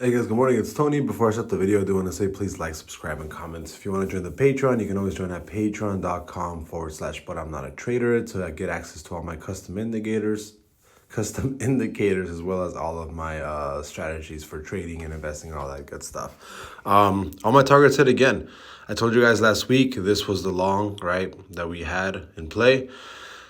Hey guys, good morning. It's Tony. Before I start the video, I do want to say please like, subscribe, and comment. If you want to join the Patreon, you can always join at patreon.com/but I'm not a trader to get access to all my custom indicators as well as all of my strategies for trading and investing and all that good stuff. All my targets hit again. I told you guys last week this was the long, right, that we had in play.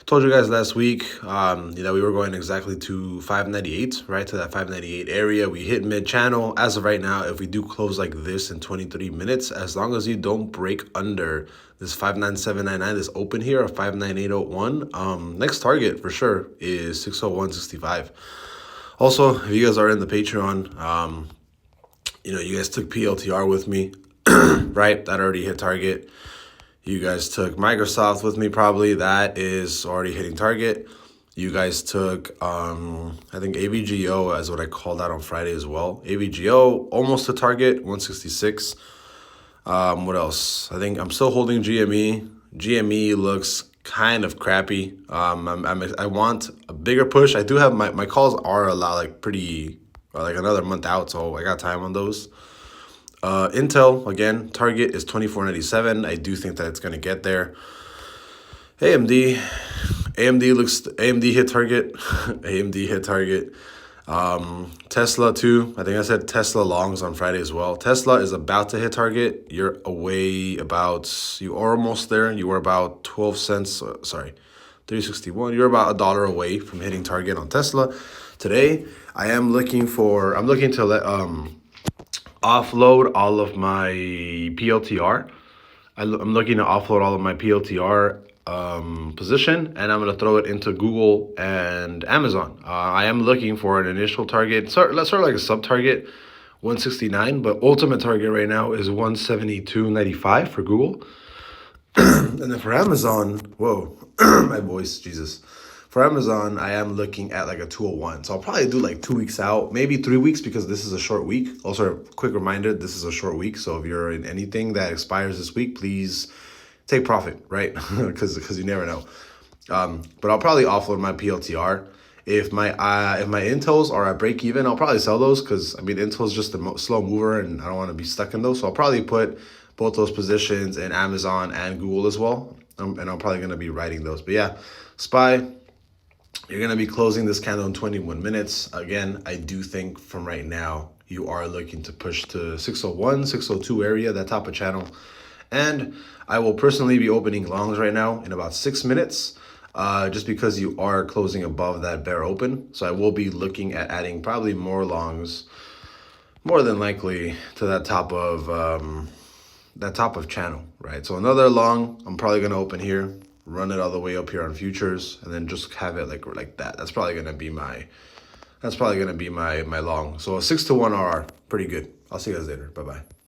Told you guys last week that we were going exactly to 598, right, to that 598 area. We hit mid-channel. As of right now, if we do close like this in 23 minutes, as long as you don't break under this 59799, this open here of 59801, next target for sure is 60165. Also, if you guys are in the Patreon, you guys took PLTR with me, right? That already hit target. You guys took Microsoft with me probably. That is already hitting target. You guys took, I think AVGO as what I called out on Friday as well. AVGO almost to target, 166. What else? I think I'm still holding GME. GME looks kind of crappy. I want a bigger push. I do have my calls are a lot like pretty like another month out, so I got time on those. Intel, again, target is 2497. I do think that it's going to get there. AMD hit target. AMD hit target. Tesla too. I think I said Tesla longs on Friday as well. Tesla is about to hit target. You're you are almost there. You were about 12 cents. 361. You're about $1 away from hitting target on Tesla. Today, I'm looking to let, offload all of my PLTR. I'm looking to offload all of my PLTR position, and I'm going to throw it into Google and Amazon. I am looking for an initial target. So let's start like a sub target, 169, but ultimate target right now is 172.95 for Google. And then for Amazon, whoa, my voice, Jesus. For Amazon, I am looking at like a 201. So I'll probably do like 2 weeks out, maybe 3 weeks because this is a short week. Also, a quick reminder, this is a short week. So if you're in anything that expires this week, please take profit, right? Because you never know. But I'll probably offload my PLTR. If my Intels are at break even, I'll probably sell those because, Intel's just a slow mover and I don't want to be stuck in those. So I'll probably put both those positions in Amazon and Google as well. And I'm probably going to be writing those. But yeah, SPY. You're going to be closing this candle in 21 minutes. Again, I do think from right now, you are looking to push to 601, 602 area, that top of channel. And I will personally be opening longs right now in about 6 minutes, just because you are closing above that bear open. So I will be looking at adding probably more longs, more than likely to that top of channel, right? So another long, I'm probably going to open here, run it all the way up here on futures, and then just have it like that. That's probably gonna be my long. So a 6-to-1 RR, pretty good. I'll see you guys later. Bye bye.